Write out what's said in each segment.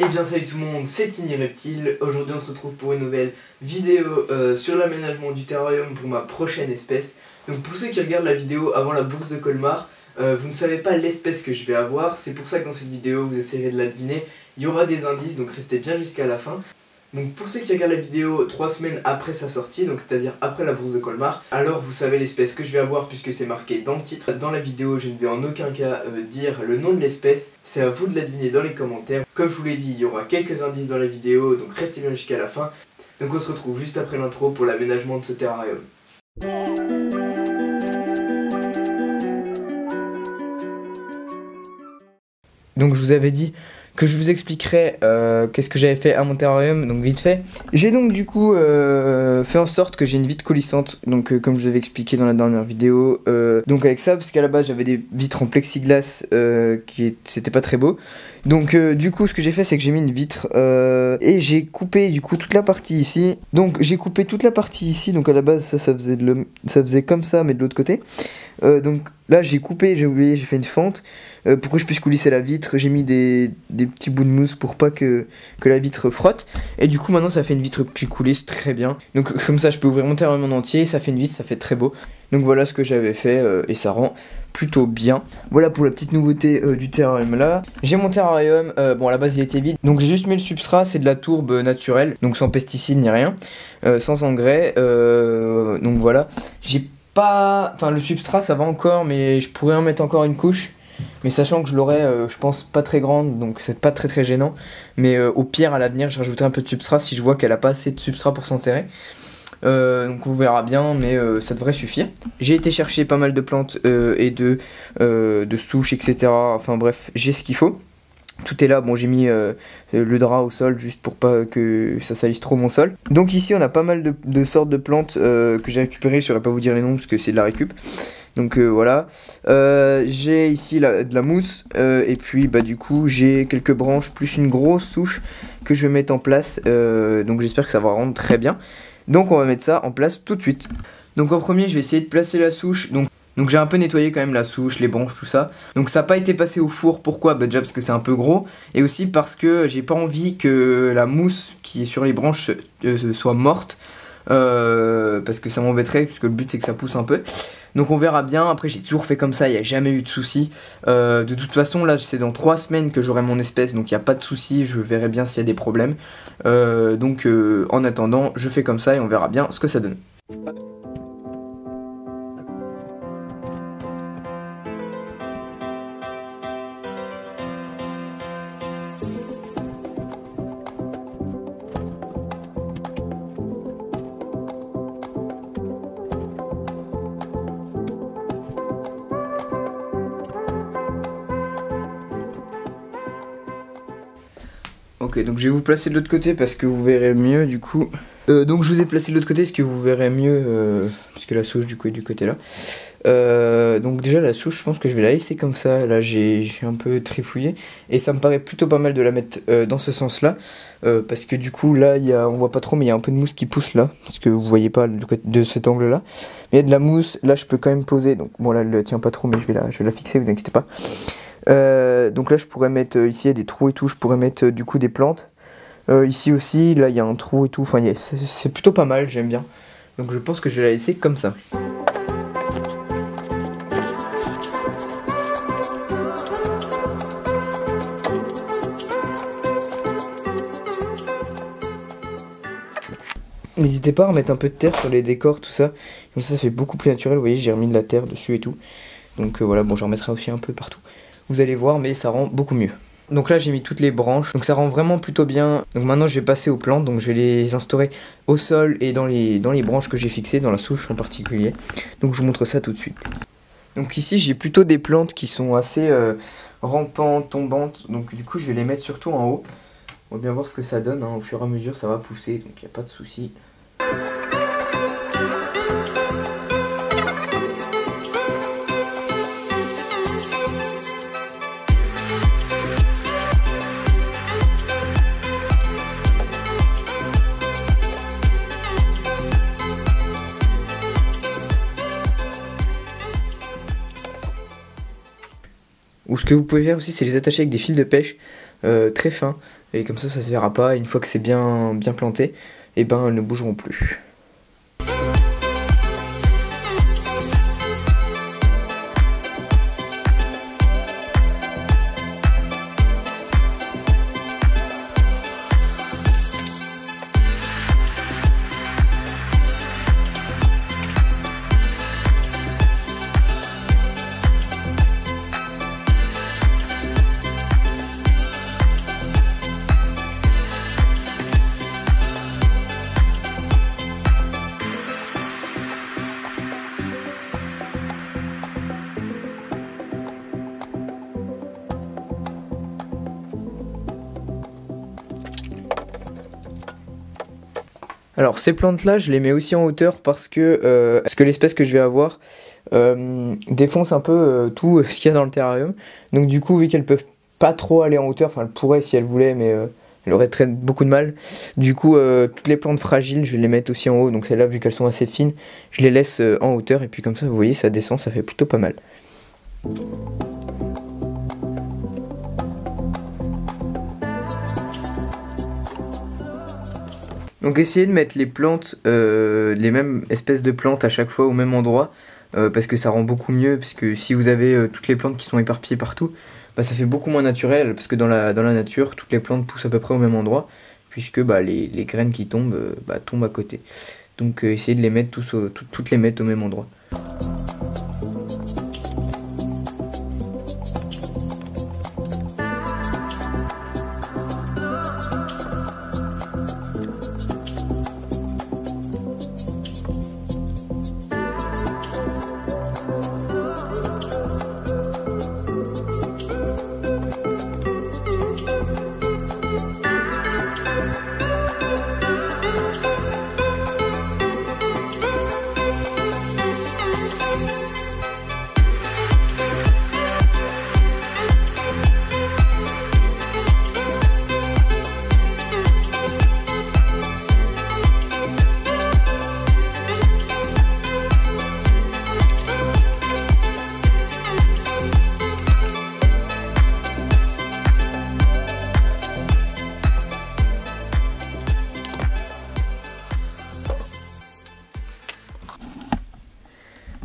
Et bien salut tout le monde, c'est Tiny Reptile. Aujourd'hui on se retrouve pour une nouvelle vidéo sur l'aménagement du terrarium pour ma prochaine espèce. Donc pour ceux qui regardent la vidéo avant la bourse de Colmar, vous ne savez pas l'espèce que je vais avoir. C'est pour ça que dans cette vidéo vous essayerez de la deviner. Il y aura des indices, donc restez bien jusqu'à la fin. Donc pour ceux qui regardent la vidéo 3 semaines après sa sortie, donc c'est-à-dire après la bourse de Colmar, alors vous savez l'espèce que je vais avoir puisque c'est marqué dans le titre. Dans la vidéo, je ne vais en aucun cas dire le nom de l'espèce, c'est à vous de la deviner dans les commentaires. Comme je vous l'ai dit, il y aura quelques indices dans la vidéo, donc restez bien jusqu'à la fin. Donc on se retrouve juste après l'intro pour l'aménagement de ce terrarium. Donc je vous avais dit que je vous expliquerai qu'est-ce que j'avais fait à mon terrarium, donc vite fait. J'ai donc du coup fait en sorte que j'ai une vitre coulissante, donc comme je vous avais expliqué dans la dernière vidéo. Donc avec ça, parce qu'à la base j'avais des vitres en plexiglas c'était pas très beau. Donc du coup ce que j'ai fait c'est que j'ai mis une vitre et j'ai coupé du coup toute la partie ici. Donc j'ai coupé toute la partie ici, donc à la base ça faisait comme ça mais de l'autre côté. Donc là j'ai coupé, j'ai fait une fente pour que je puisse coulisser la vitre. J'ai mis des petits bouts de mousse pour pas que la vitre frotte. Et du coup maintenant ça fait une vitre qui coulisse très bien. Donc comme ça je peux ouvrir mon terrarium en entier, ça fait une vitre, ça fait très beau. Donc voilà ce que j'avais fait et ça rend plutôt bien. Voilà pour la petite nouveauté du terrarium là. J'ai mon terrarium, bon à la base il était vide. Donc j'ai juste mis le substrat, c'est de la tourbe naturelle. Donc sans pesticides ni rien, sans engrais. Donc voilà. Enfin le substrat ça va encore, mais je pourrais en mettre encore une couche. Mais sachant que je l'aurai, je pense, pas très grande, donc c'est pas très gênant. Mais au pire, à l'avenir, je rajouterai un peu de substrat si je vois qu'elle a pas assez de substrat pour s'enterrer. Donc on verra bien, mais ça devrait suffire. J'ai été chercher pas mal de plantes et de souches, etc. Enfin bref, j'ai ce qu'il faut. Tout est là, bon j'ai mis le drap au sol juste pour pas que ça salisse trop mon sol. Donc ici on a pas mal de sortes de plantes que j'ai récupérées, je saurais pas vous dire les noms parce que c'est de la récup. Donc voilà, j'ai ici de la mousse et puis bah du coup j'ai quelques branches plus une grosse souche que je vais mettre en place. Donc j'espère que ça va rendre très bien. Donc on va mettre ça en place tout de suite. Donc en premier je vais essayer de placer la souche. Donc j'ai un peu nettoyé quand même la souche, les branches, tout ça. Donc ça n'a pas été passé au four, pourquoi? Bah déjà parce que c'est un peu gros. Et aussi parce que j'ai pas envie que la mousse qui est sur les branches soit morte. Parce que ça m'embêterait, puisque le but c'est que ça pousse un peu. Donc on verra bien, après j'ai toujours fait comme ça, il n'y a jamais eu de soucis. De toute façon là c'est dans 3 semaines que j'aurai mon espèce, donc il n'y a pas de soucis, je verrai bien s'il y a des problèmes. Donc en attendant, je fais comme ça et on verra bien ce que ça donne. Ok, donc je vais vous placer de l'autre côté parce que vous verrez mieux du coup. Donc je vous ai placé de l'autre côté parce que vous verrez mieux, puisque la souche du coup est du côté là. Donc déjà la souche, je pense que je vais la laisser comme ça. Là j'ai un peu trifouillé et ça me paraît plutôt pas mal de la mettre dans ce sens là. Parce que du coup là on voit pas trop, mais il y a un peu de mousse qui pousse là. Parce que vous voyez pas de cet angle là. Mais il y a de la mousse, là je peux quand même poser. Donc bon là elle tient pas trop, mais je vais la fixer, vous inquiétez pas. Donc là je pourrais mettre ici il y a des trous et tout, je pourrais mettre du coup des plantes. Ici aussi, là il y a un trou et tout, enfin c'est plutôt pas mal, j'aime bien. Donc je pense que je vais la laisser comme ça. N'hésitez pas à remettre un peu de terre sur les décors, tout ça. Comme ça fait beaucoup plus naturel, vous voyez j'ai remis de la terre dessus et tout. Donc voilà, bon j'en remettrai aussi un peu partout. Vous allez voir, mais ça rend beaucoup mieux. Donc là j'ai mis toutes les branches, donc ça rend vraiment plutôt bien. Donc maintenant je vais passer aux plantes, donc je vais les instaurer au sol et dans les branches que j'ai fixées, dans la souche en particulier. Donc je vous montre ça tout de suite. Donc ici j'ai plutôt des plantes qui sont assez rampantes, tombantes, donc du coup je vais les mettre surtout en haut. On va bien voir ce que ça donne, hein. Au fur et à mesure ça va pousser, donc il n'y a pas de souci. Ou ce que vous pouvez faire aussi, c'est les attacher avec des fils de pêche. très fin, et comme ça se verra pas, et une fois que c'est bien planté, et ben elles ne bougeront plus. Alors ces plantes là je les mets aussi en hauteur parce que l'espèce que je vais avoir défonce un peu tout ce qu'il y a dans le terrarium. Donc du coup vu qu'elles peuvent pas trop aller en hauteur, enfin elles pourraient si elles voulaient mais elles auraient beaucoup de mal. Du coup toutes les plantes fragiles je vais les mettre aussi en haut, donc celles-là vu qu'elles sont assez fines je les laisse en hauteur et puis comme ça vous voyez ça descend, ça fait plutôt pas mal. Donc essayez de mettre les plantes, les mêmes espèces de plantes à chaque fois au même endroit, parce que ça rend beaucoup mieux, parce que si vous avez toutes les plantes qui sont éparpillées partout, bah, ça fait beaucoup moins naturel, parce que dans la nature, toutes les plantes poussent à peu près au même endroit, puisque bah, les graines qui tombent, tombent à côté. Donc essayez de les mettre toutes les mettre au même endroit.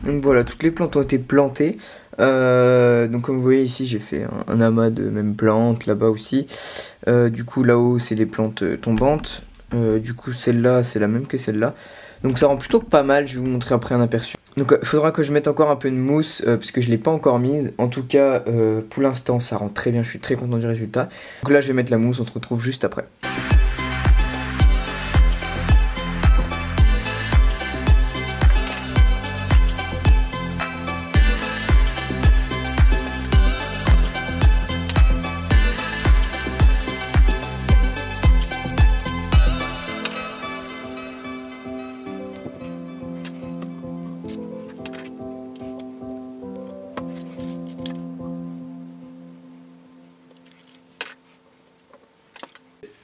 Donc voilà, toutes les plantes ont été plantées. Donc comme vous voyez ici, j'ai fait un amas de mêmes plantes, là-bas aussi. Du coup là-haut, c'est les plantes tombantes. Du coup celle-là, c'est la même que celle-là. Donc ça rend plutôt pas mal, je vais vous montrer après un aperçu. Donc il faudra que je mette encore un peu de mousse, parce que je ne l'ai pas encore mise. En tout cas, pour l'instant, ça rend très bien, je suis très content du résultat. Donc là, je vais mettre la mousse, on se retrouve juste après.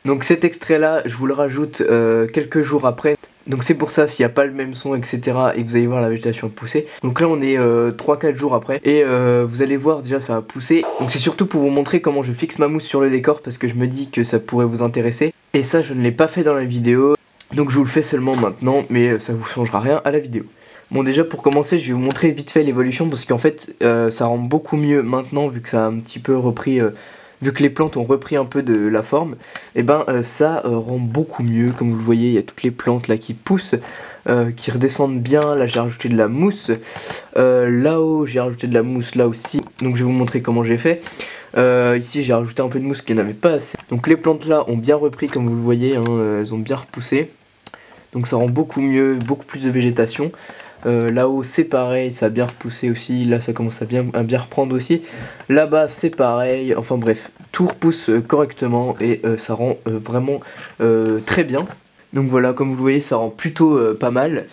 Donc cet extrait là je vous le rajoute quelques jours après. Donc c'est pour ça s'il n'y a pas le même son etc. et que vous allez voir la végétation pousser. Donc là on est 3-4 jours après. Et vous allez voir déjà ça va pousser. Donc c'est surtout pour vous montrer comment je fixe ma mousse sur le décor. Parce que je me dis que ça pourrait vous intéresser. Et ça je ne l'ai pas fait dans la vidéo. Donc je vous le fais seulement maintenant. Mais ça vous changera rien à la vidéo. Bon déjà pour commencer je vais vous montrer vite fait l'évolution. Parce qu'en fait ça rend beaucoup mieux maintenant. Vu que ça a un petit peu repris... vu que les plantes ont repris un peu de la forme, et ben ça rend beaucoup mieux. Comme vous le voyez, il y a toutes les plantes là qui poussent, qui redescendent bien. Là j'ai rajouté de la mousse, là-haut j'ai rajouté de la mousse là aussi. Donc je vais vous montrer comment j'ai fait. Ici j'ai rajouté un peu de mousse qu'il n'y en avait pas assez. Donc les plantes là ont bien repris comme vous le voyez, hein, elles ont bien repoussé. Donc ça rend beaucoup mieux, beaucoup plus de végétation. Là-haut c'est pareil, ça a bien repoussé aussi, là ça commence à bien reprendre aussi. Là-bas c'est pareil, enfin bref, tout repousse correctement et ça rend vraiment très bien. Donc voilà, comme vous le voyez, ça rend plutôt pas mal.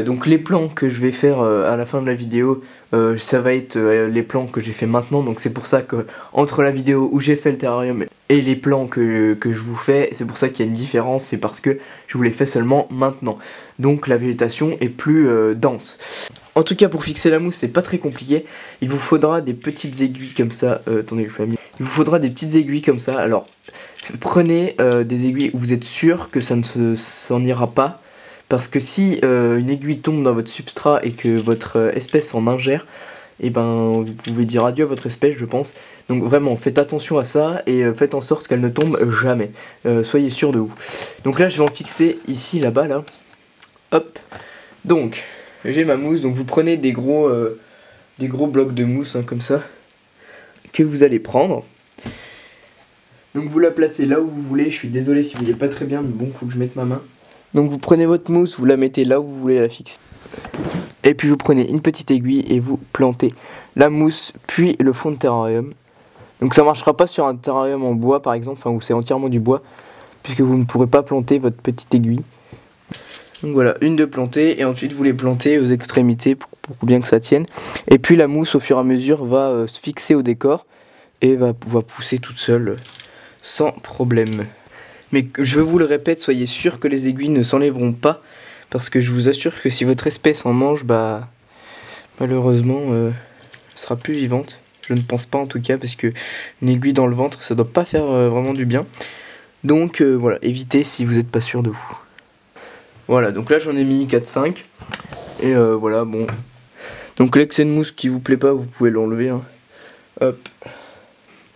Donc les plans que je vais faire à la fin de la vidéo, ça va être les plans que j'ai fait maintenant. Donc c'est pour ça que entre la vidéo où j'ai fait le terrarium et les plans que je vous fais, c'est pour ça qu'il y a une différence. C'est parce que je vous les fais seulement maintenant. Donc la végétation est plus dense. En tout cas pour fixer la mousse c'est pas très compliqué. Il vous faudra des petites aiguilles comme ça. Attendez, je vais Il vous faudra des petites aiguilles comme ça. Alors prenez des aiguilles où vous êtes sûr que ça ne s'en ira pas. Parce que si une aiguille tombe dans votre substrat et que votre espèce s'en ingère, et ben vous pouvez dire adieu à votre espèce, je pense. Donc vraiment faites attention à ça et faites en sorte qu'elle ne tombe jamais. Soyez sûr de vous. Donc là je vais en fixer ici, là-bas, là. Hop. Donc j'ai ma mousse. Donc vous prenez des gros blocs de mousse, hein, comme ça, que vous allez prendre. Donc vous la placez là où vous voulez. Je suis désolé si vous ne voyez pas très bien, mais bon, faut que je mette ma main. Donc vous prenez votre mousse, vous la mettez là où vous voulez la fixer. Et puis vous prenez une petite aiguille et vous plantez la mousse puis le fond de terrarium. Donc ça marchera pas sur un terrarium en bois par exemple, enfin où c'est entièrement du bois, puisque vous ne pourrez pas planter votre petite aiguille. Donc voilà, une de plantée et ensuite vous les plantez aux extrémités pour bien que ça tienne. Et puis la mousse au fur et à mesure va se fixer au décor et va pouvoir pousser toute seule sans problème. Mais je vous le répète, soyez sûr que les aiguilles ne s'enlèveront pas. Parce que je vous assure que si votre espèce en mange, bah malheureusement, elle sera plus vivante. Je ne pense pas en tout cas, parce que une aiguille dans le ventre, ça doit pas faire vraiment du bien. Donc voilà, évitez si vous n'êtes pas sûr de vous. Voilà, donc là j'en ai mis 4-5. Et voilà, bon. Donc l'excès de mousse qui vous plaît pas, vous pouvez l'enlever. Hein. Hop.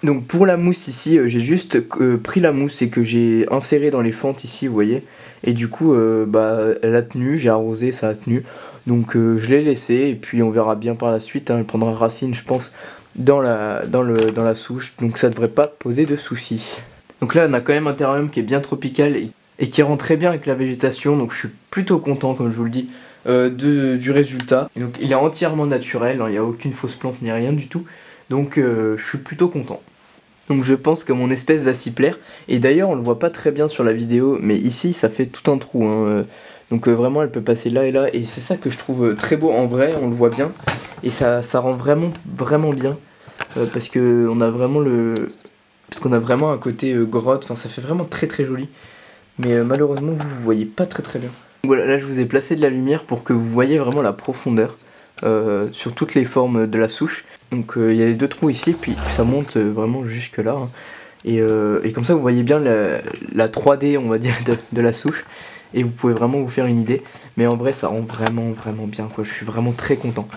Donc pour la mousse ici, j'ai juste pris la mousse et que j'ai inséré dans les fentes ici, vous voyez. Et du coup, bah, elle a tenu, j'ai arrosé, ça a tenu. Donc je l'ai laissé et puis on verra bien par la suite. Hein, elle prendra racine, je pense, dans la souche. Donc ça devrait pas poser de soucis. Donc là, on a quand même un terrarium qui est bien tropical et qui rend très bien avec la végétation. Donc je suis plutôt content, comme je vous le dis, du résultat. Et donc il est entièrement naturel, hein, il n'y a aucune fausse plante ni rien du tout. Donc je suis plutôt content. Donc je pense que mon espèce va s'y plaire. Et d'ailleurs on le voit pas très bien sur la vidéo, mais ici ça fait tout un trou. Hein. Donc vraiment elle peut passer là et là. Et c'est ça que je trouve très beau en vrai, on le voit bien. Et ça rend vraiment bien. Parce qu'on a vraiment un côté grotte, enfin ça fait vraiment très joli. Mais malheureusement vous voyez pas très bien. Donc voilà, là je vous ai placé de la lumière pour que vous voyez vraiment la profondeur. Sur toutes les formes de la souche. Donc il y a les deux trous ici, puis ça monte vraiment jusque là. Hein. Et comme ça vous voyez bien la 3D, on va dire, de la souche. Et vous pouvez vraiment vous faire une idée. Mais en vrai ça rend vraiment bien, quoi. Je suis vraiment très content.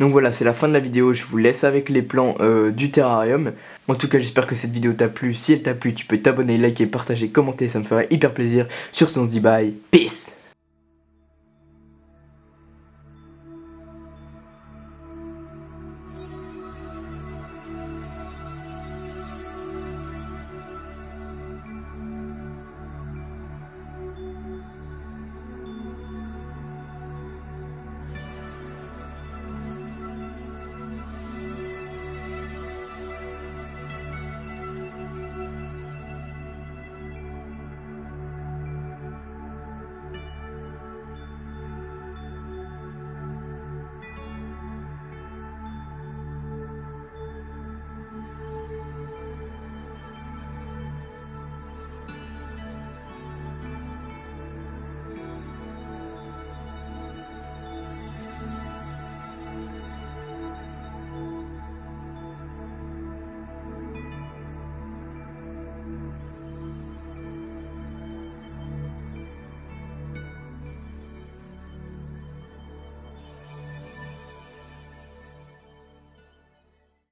Donc voilà, c'est la fin de la vidéo. Je vous laisse avec les plans du terrarium. En tout cas j'espère que cette vidéo t'a plu. Si elle t'a plu, tu peux t'abonner, liker, partager, commenter, ça me ferait hyper plaisir. Sur ce on se dit bye, peace.